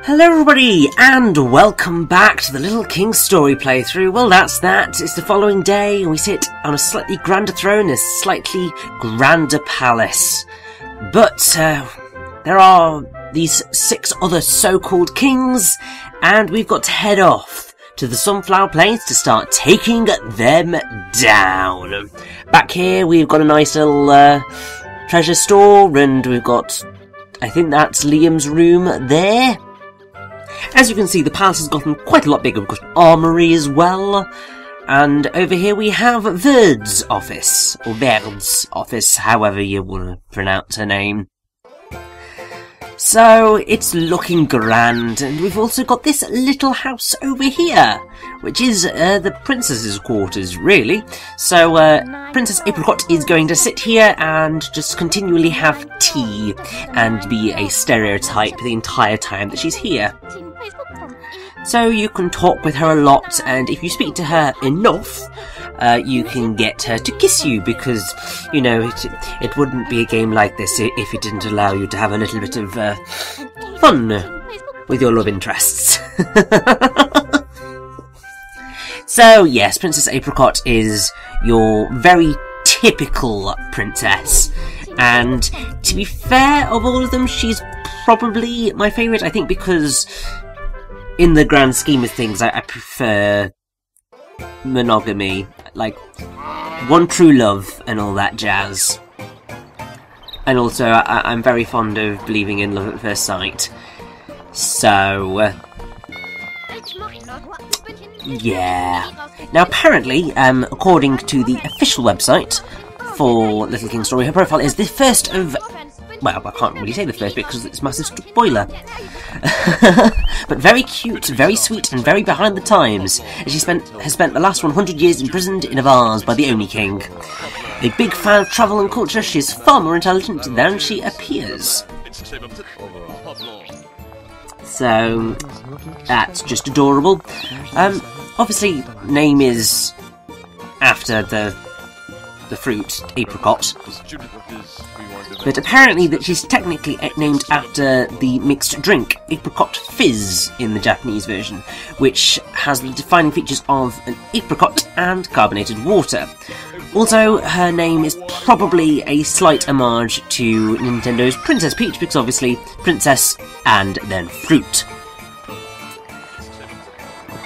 Hello everybody, and welcome back to the Little King story playthrough. Well, that's that. It's the following day, and we sit on a slightly grander throne in a slightly grander palace. But, there are these 6 other so-called kings, and we've got to head off to the Sunflower Plains to start taking them down. Back here, we've got a nice little, treasure store, and we've got, I think that's Liam's room there. As you can see, the palace has gotten quite a lot bigger. We've got an armoury as well. And over here we have Verd's office, or Verd's office, however you want to pronounce her name. So, it's looking grand, and we've also got this little house over here, which is the princess's quarters, really. So, Princess Apricot is going to sit here and just continually have tea, and be a stereotype the entire time that she's here. So you can talk with her a lot, and if you speak to her enough, you can get her to kiss you, because, you know, it wouldn't be a game like this if it didn't allow you to have a little bit of fun with your love interests. So, yes, Princess Apricot is your very typical princess, and to be fair, of all of them, she's probably my favourite, I think, because in the grand scheme of things, I prefer monogamy, like one true love and all that jazz. And also, I'm very fond of believing in love at first sight. So, yeah. Now, apparently, according to the official website for Little King Story, her profile is the first of... Well, I can't really say the first bit because it's a massive spoiler. But very cute, very sweet, and very behind the times. She has spent the last 100 years imprisoned in a vase by the Oni King. A big fan of travel and culture, she is far more intelligent than she appears. So, that's just adorable. Obviously, name is after the fruit, apricot. But apparently that she's technically named after the mixed drink, apricot fizz, in the Japanese version, which has the defining features of an apricot and carbonated water. Also, her name is probably a slight homage to Nintendo's Princess Peach, because obviously, princess and then fruit.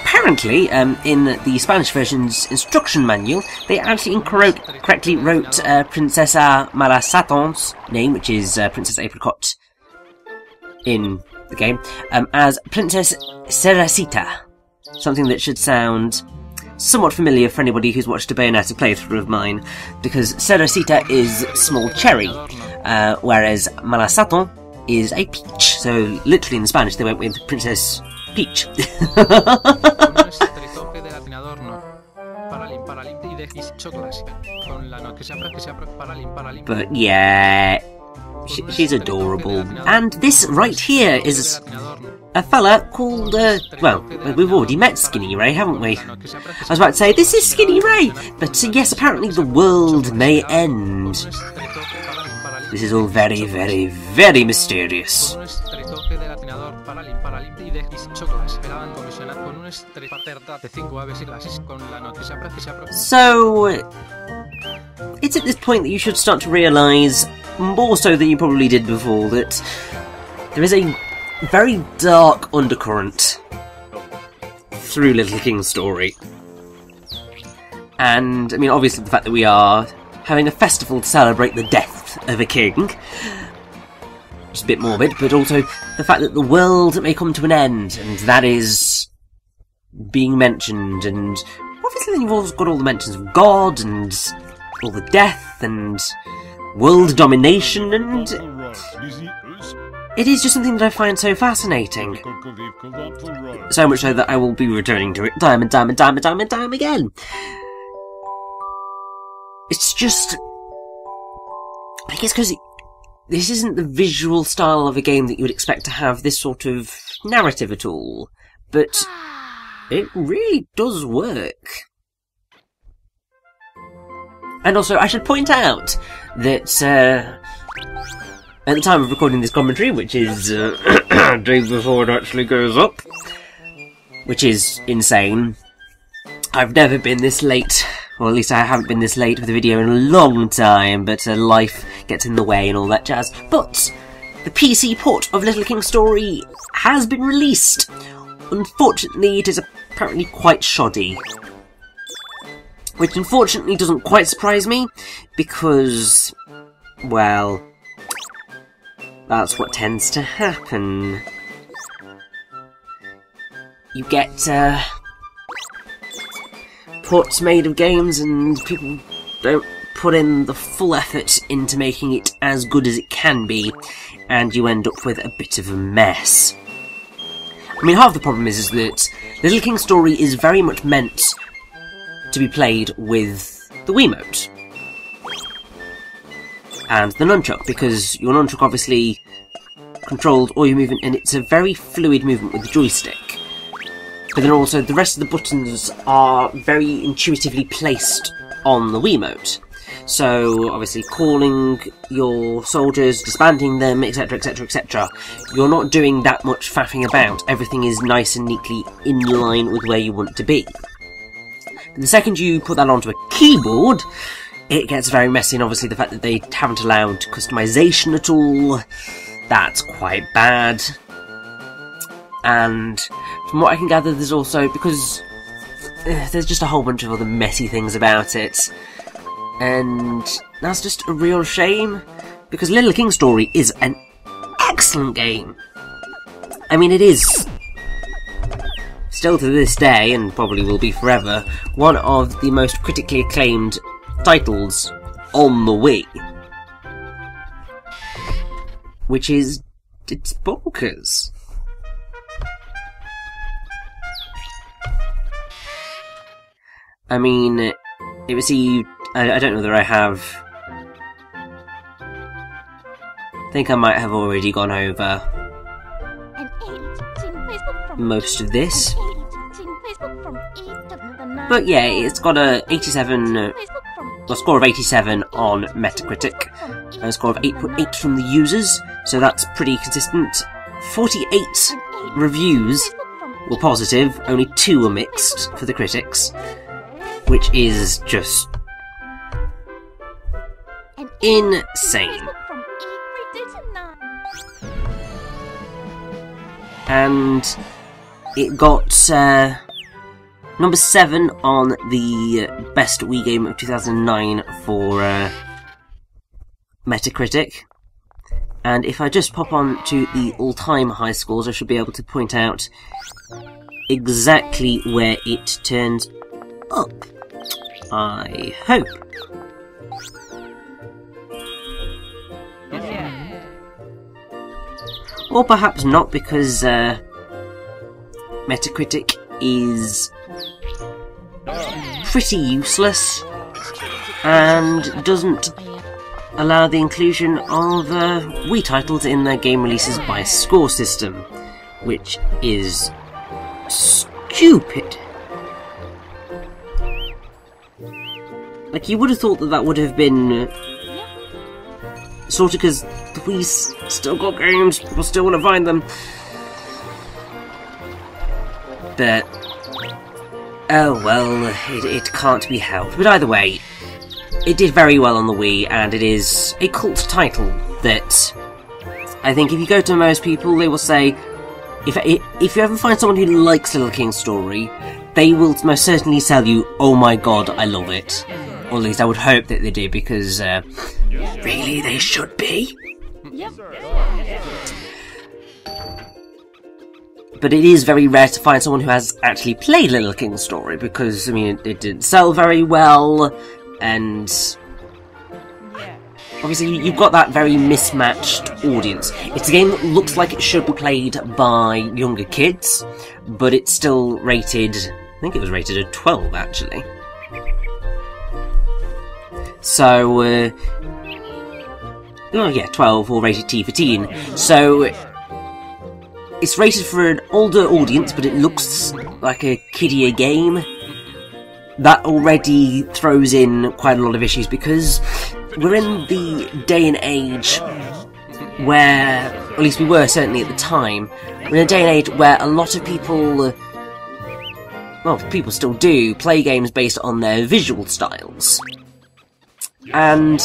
Apparently, in the Spanish version's instruction manual, they actually incorrectly wrote Princesa Malasaton's name, which is Princess Apricot in the game, as Princess Cerecita. Something that should sound somewhat familiar for anybody who's watched a Bayonetta playthrough of mine, because Cerecita is small cherry, whereas Malasaton is a peach. So, literally in Spanish, they went with Princess Peach. But yeah, she's adorable. And this right here is a fella called, well, we've already met Skinny Ray, haven't we? I was about to say, this is Skinny Ray! But yes, apparently the world may end. This is all very, very, very mysterious. So, it's at this point that you should start to realise, more so than you probably did before, that there is a very dark undercurrent through Little King's story. And, I mean, obviously the fact that we are having a festival to celebrate the death of a king, just a bit morbid, but also the fact that the world may come to an end, and that is being mentioned, and obviously then you've also got all the mentions of God, and all the death, and world domination, and it is just something that I find so fascinating. So much so that I will be returning to it time and time and time and time and time again. It's just... I guess because this isn't the visual style of a game that you would expect to have this sort of narrative at all, but it really does work. And also, I should point out that at the time of recording this commentary, which is day before it actually goes up. Which is insane. I've never been this late, or at least I haven't been this late with a video in a long time, but life gets in the way and all that jazz. But the PC port of Little King Story has been released. Unfortunately, it is apparently quite shoddy. Which unfortunately doesn't quite surprise me, because, well, that's what tends to happen. You get ports made of games and people don't put in the full effort into making it as good as it can be, and you end up with a bit of a mess. I mean, half the problem is that Little King Story is very much meant to be played with the Wiimote and the nunchuck, because your nunchuck obviously controls all your movement, and it's a very fluid movement with the joystick. But then also the rest of the buttons are very intuitively placed on the Wiimote. So obviously calling your soldiers, disbanding them, etc, etc, etc. You're not doing that much faffing about. Everything is nice and neatly in line with where you want to be. But the second you put that onto a keyboard, it gets very messy, and obviously the fact that they haven't allowed customization at all, that's quite bad. And from what I can gather, there's also, because there's just a whole bunch of other messy things about it, and that's just a real shame, because Little King Story is an excellent game. I mean, it is, still to this day, and probably will be forever, one of the most critically acclaimed titles on the Wii. Which is, it's bonkers. I mean, it received, I don't know whether I have, I think I might have already gone over most of this. But yeah, it's got a 87, a score of 87 on Metacritic, and a score of 8.8 from the users, so that's pretty consistent. 48 reviews were positive, only 2 were mixed for the critics, which is just insane. And it got number 7 on the best Wii game of 2009 for Metacritic. And if I just pop on to the all-time high scores, I should be able to point out exactly where it turns up. I hope. Or perhaps not, because Metacritic is pretty useless and doesn't allow the inclusion of Wii titles in their game releases by score system, which is stupid. Like, you would have thought that that would have been sort of, because the Wii's still got games, people still want to find them. But, oh well, it can't be helped. But either way, it did very well on the Wii, and it is a cult title that I think if you go to most people, they will say, if you ever find someone who likes Little King Story, they will most certainly tell you, oh my god, I love it. Or at least I would hope that they do, because really they should be. But it is very rare to find someone who has actually played Little King Story, because, I mean, it didn't sell very well, and obviously you've got that very mismatched audience. It's a game that looks like it should be played by younger kids, but it's still rated, I think it was rated at 12 actually. So, oh yeah, 12 or rated T for teen. So, it's rated for an older audience, but it looks like a kiddier game. That already throws in quite a lot of issues, because we're in the day and age where at least we were certainly at the time, we're in a day and age where a lot of people, well, people still do, play games based on their visual styles. And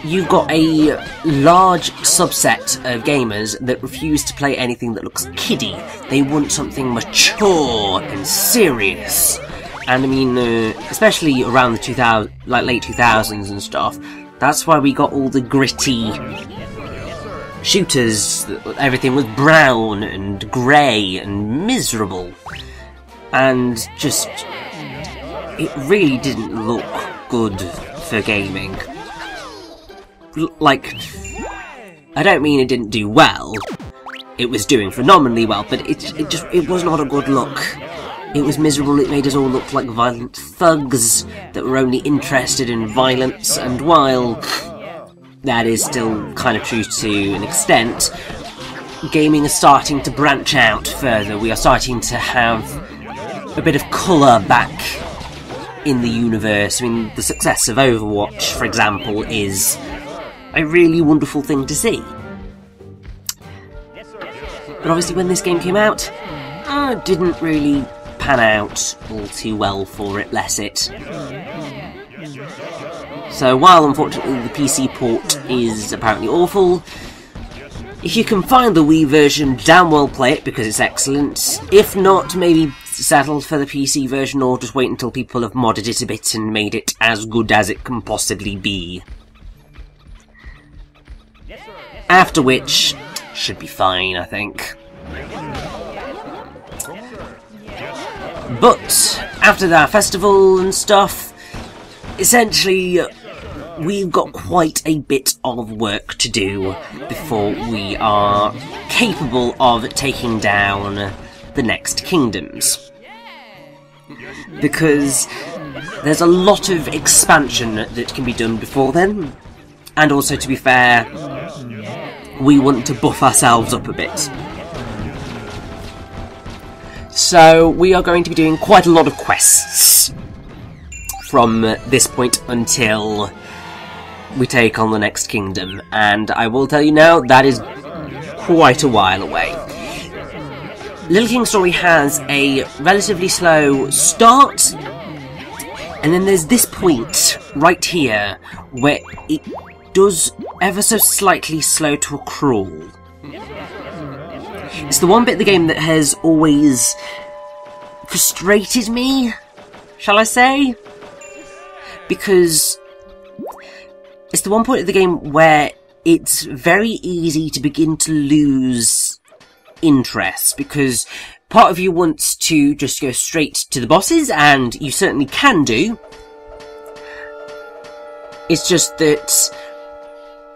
you've got a large subset of gamers that refuse to play anything that looks kiddie. They want something mature and serious. And I mean, especially around the late 2000s and stuff, that's why we got all the gritty shooters. Everything was brown and grey and miserable. And just, it really didn't look good for gaming. Like, I don't mean it didn't do well. It was doing phenomenally well, but it was not a good look. It was miserable. It made us all look like violent thugs that were only interested in violence, and while that is still kind of true to an extent, gaming is starting to branch out further. We are starting to have a bit of colour back in the universe. I mean, the success of Overwatch, for example, is a really wonderful thing to see. But obviously when this game came out, it didn't really pan out all too well for it, bless it. So while unfortunately the PC port is apparently awful, if you can find the Wii version, damn well play it because it's excellent. If not, maybe settle for the PC version or just wait until people have modded it a bit and made it as good as it can possibly be. After which, should be fine, I think. But, after that festival and stuff, essentially, we've got quite a bit of work to do before we are capable of taking down the next kingdoms. Because there's a lot of expansion that can be done before then, and also, to be fair, we want to buff ourselves up a bit. So we are going to be doing quite a lot of quests from this point until we take on the next kingdom, and I will tell you now, that is quite a while away. Little King Story has a relatively slow start, and then there's this point right here where it does ever so slightly slow to a crawl. It's the one bit of the game that has always frustrated me, shall I say? Because it's the one point of the game where it's very easy to begin to lose interest, because part of you wants to just go straight to the bosses, and you certainly can do. It's just that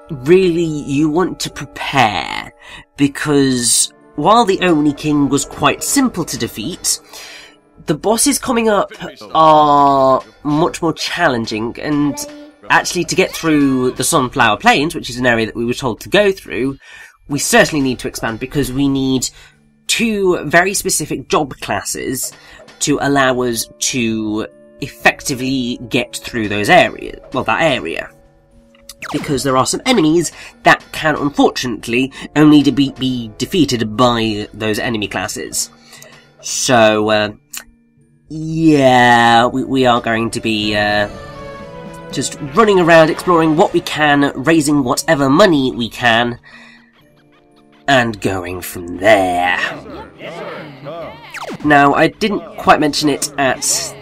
really you want to prepare, because while the Oni King was quite simple to defeat, the bosses coming up are much more challenging, and actually to get through the Sunflower Plains, which is an area that we were told to go through, we certainly need to expand, because we need 2 very specific job classes to allow us to effectively get through those areas, well, that area. Because there are some enemies that can, unfortunately, only be defeated by those enemy classes. So, yeah, we are going to be just running around, exploring what we can, raising whatever money we can, and going from there. Now, I didn't quite mention it at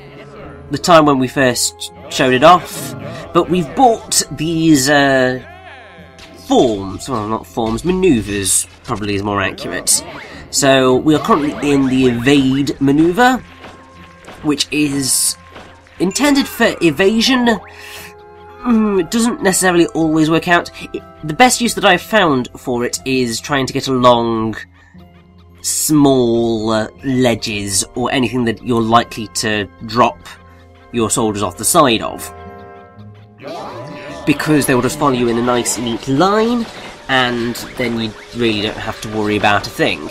the time when we first showed it off, but we've bought these forms, well, not forms, manoeuvres probably is more accurate. So we are currently in the evade manoeuvre, which is intended for evasion. It doesn't necessarily always work out. The best use that I've found for it is trying to get along small ledges or anything that you're likely to drop your soldiers off the side of, because they will just follow you in a nice neat line, and then you really don't have to worry about a thing.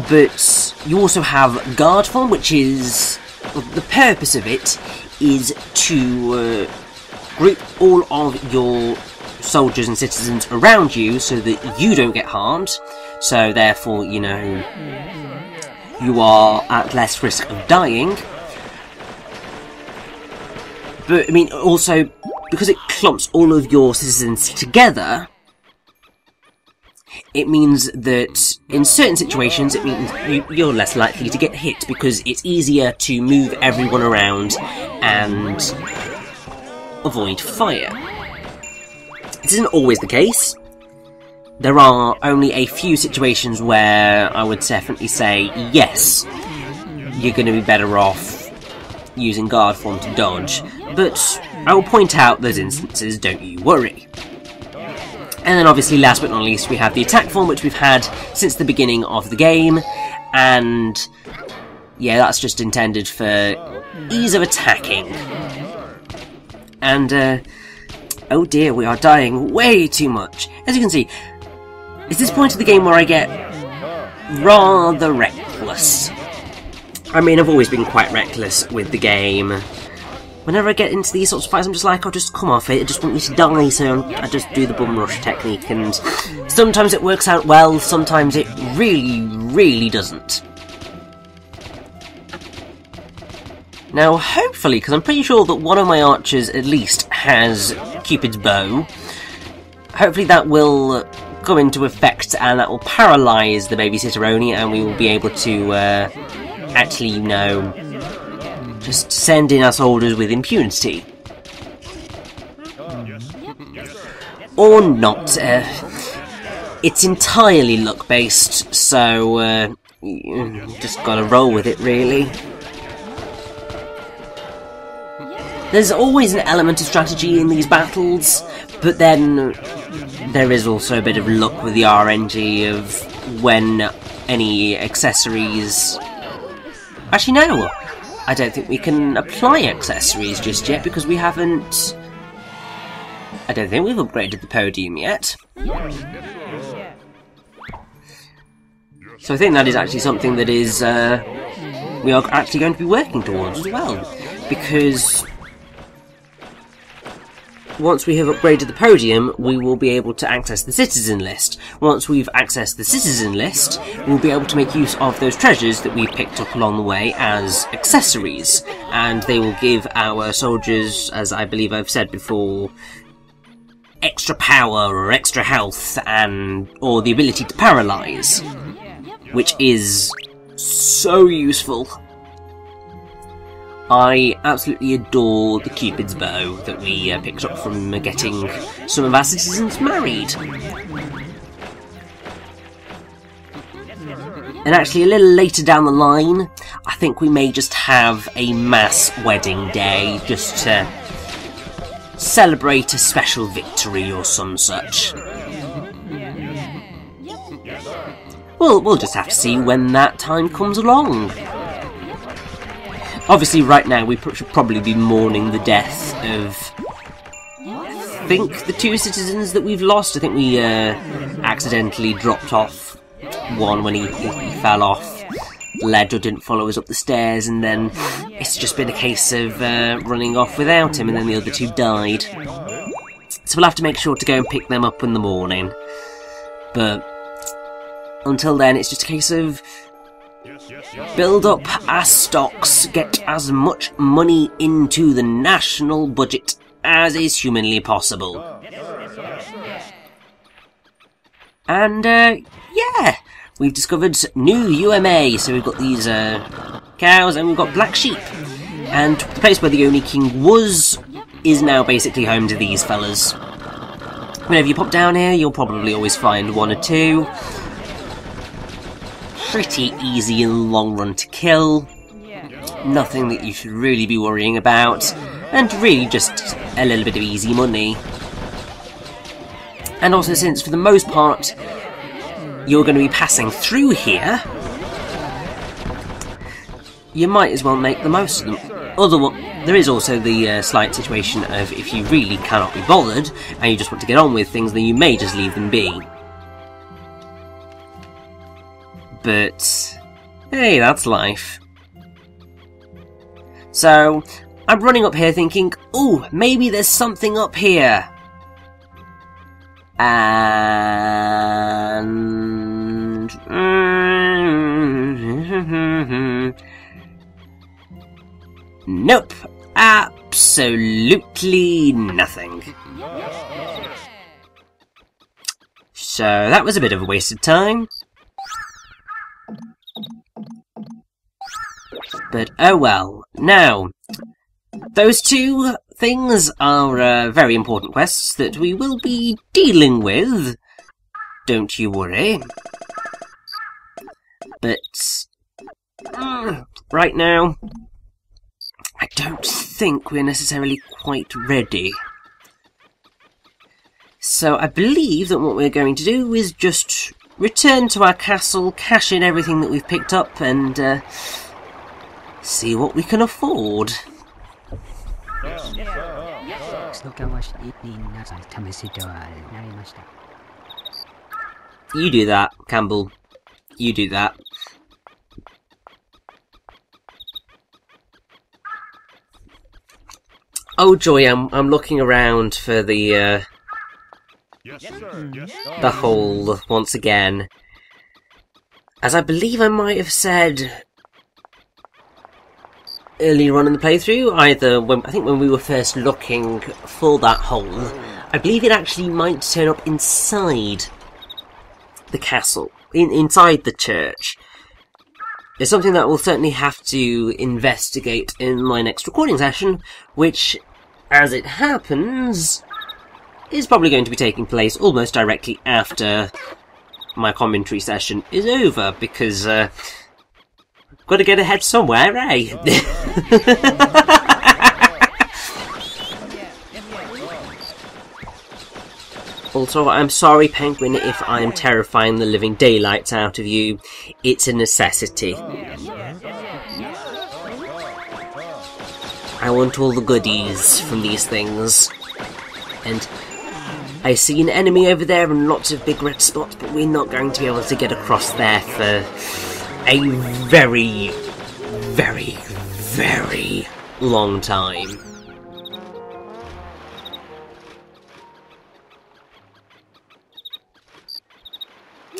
But you also have guard form, which is, well, the purpose of it is to group all of your soldiers and citizens around you so that you don't get harmed. So therefore, you know, you are at less risk of dying. But, I mean, also, because it clumps all of your citizens together, it means that in certain situations, it means you're less likely to get hit, because it's easier to move everyone around and avoid fire. This isn't always the case. There are only a few situations where I would definitely say, yes, you're going to be better off using guard form to dodge, but I will point out those instances, don't you worry. And then obviously, last but not least, we have the attack form, which we've had since the beginning of the game, and yeah, that's just intended for ease of attacking. And, oh dear, we are dying way too much. As you can see, it's this point of the game where I get rather reckless. I mean, I've always been quite reckless with the game. Whenever I get into these sorts of fights, I'm just like, I'll just come off it, I just want me to die, so I just do the bum rush technique, and sometimes it works out well, sometimes it really, really doesn't. Now, hopefully, because I'm pretty sure that one of my archers, at least, has Cupid's bow, hopefully that will come into effect, and that will paralyse the babysitter Oni, and we will be able to, actually, you know, just send in our soldiers with impunity. Or not. It's entirely luck-based, so you just gotta roll with it, really. There's always an element of strategy in these battles, but then there is also a bit of luck with the RNG of when any accessories... Actually, no! I don't think we can apply accessories just yet, because we haven't... I don't think we've upgraded the podium yet. So I think that is actually something that is, we are actually going to be working towards as well. Because once we have upgraded the podium, we will be able to access the citizen list. Once we've accessed the citizen list, we'll be able to make use of those treasures that we picked up along the way as accessories. And they will give our soldiers, as I believe I've said before, extra power or extra health, and or the ability to paralyze, which is so useful. I absolutely adore the Cupid's bow that we picked up from getting some of our citizens married. And actually, a little later down the line, I think we may just have a mass wedding day, just to celebrate a special victory or some such. We'll just have to see when that time comes along. Obviously, right now, we should probably be mourning the death of, I think, the 2 citizens that we've lost. I think we accidentally dropped off one when he fell off the ledge or didn't follow us up the stairs, and then it's just been a case of running off without him, and then the other 2 died. So we'll have to make sure to go and pick them up in the morning. But until then, it's just a case of build up our stocks, get as much money into the national budget as is humanly possible. And, yeah, we've discovered new UMA, so we've got these cows and we've got black sheep. And the place where the Oni King was is now basically home to these fellas. Whenever you pop down here, you'll probably always find 1 or 2. Pretty easy in the long run to kill. Nothing that you should really be worrying about. And really just a little bit of easy money. And also, since for the most part you're going to be passing through here, you might as well make the most of them. There is also the slight situation of if you really cannot be bothered and you just want to get on with things, then you may just leave them be. But hey, that's life. So I'm running up here thinking, ooh, maybe there's something up here. And... nope. Absolutely nothing. So that was a bit of a waste of time. But oh well. Now, those two things are very important quests that we will be dealing with. Don't you worry. But right now, I don't think we're necessarily quite ready. So I believe that what we're going to do is just return to our castle, cash in everything that we've picked up, and see what we can afford. You do that, Campbell. You do that. Oh joy, I'm looking around for the hole once again. As I believe I might have said earlier on in the playthrough, either I think when we were first looking for that hole, I believe it actually might turn up inside the castle, inside the church. It's something that we'll certainly have to investigate in my next recording session, which, as it happens, is probably going to be taking place almost directly after my commentary session is over, because got to get ahead somewhere, eh? Also, I'm sorry, Penguin, if I'm terrifying the living daylights out of you. It's a necessity. I want all the goodies from these things. And I see an enemy over there and lots of big red spots, but we're not going to be able to get across there for a very, very, very long time.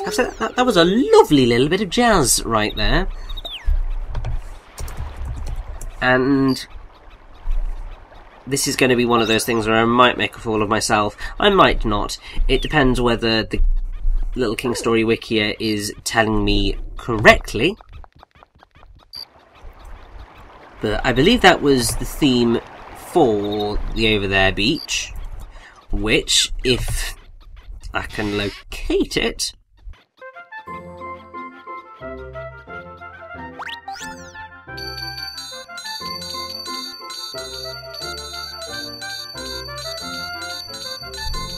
That was a lovely little bit of jazz right there. And this is going to be one of those things where I might make a fool of myself. I might not. It depends whether the Little King Story Wiki is telling me correctly. But I believe that was the theme for the Over There beach, which, if I can locate it,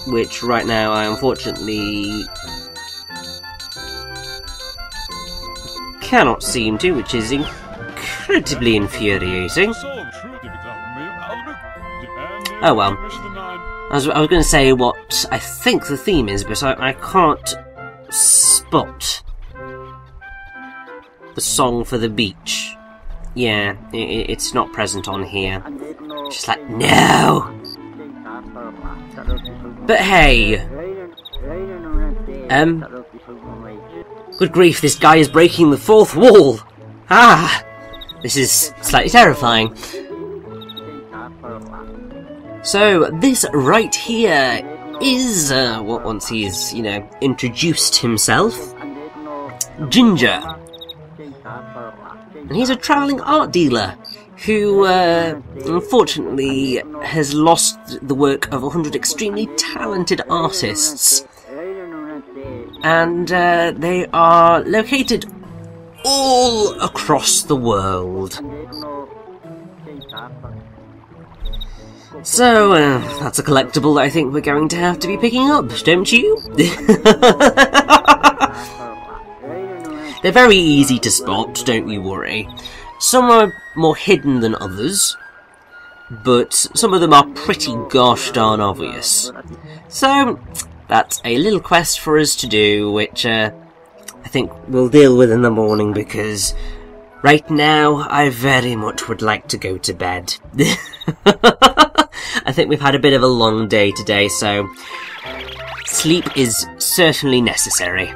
which right now I unfortunately cannot seem to, which is incredibly infuriating. Oh well. I was going to say what I think the theme is, but I can't spot the song for the beach. Yeah, it's not present on here. Just like, no! But hey, good grief, this guy is breaking the fourth wall! Ah! This is slightly terrifying. So, this right here is, once he's, introduced himself, Ginger. And he's a travelling art dealer who, unfortunately, has lost the work of 100 extremely talented artists. And they are located all across the world. So, that's a collectible that I think we're going to have to be picking up, don't you? They're very easy to spot, don't you worry. Some are more hidden than others, but some of them are pretty gosh darn obvious. So, that's a little quest for us to do, which I think we'll deal with in the morning, because right now I very much would like to go to bed. I think we've had a bit of a long day today, so Sleep is certainly necessary.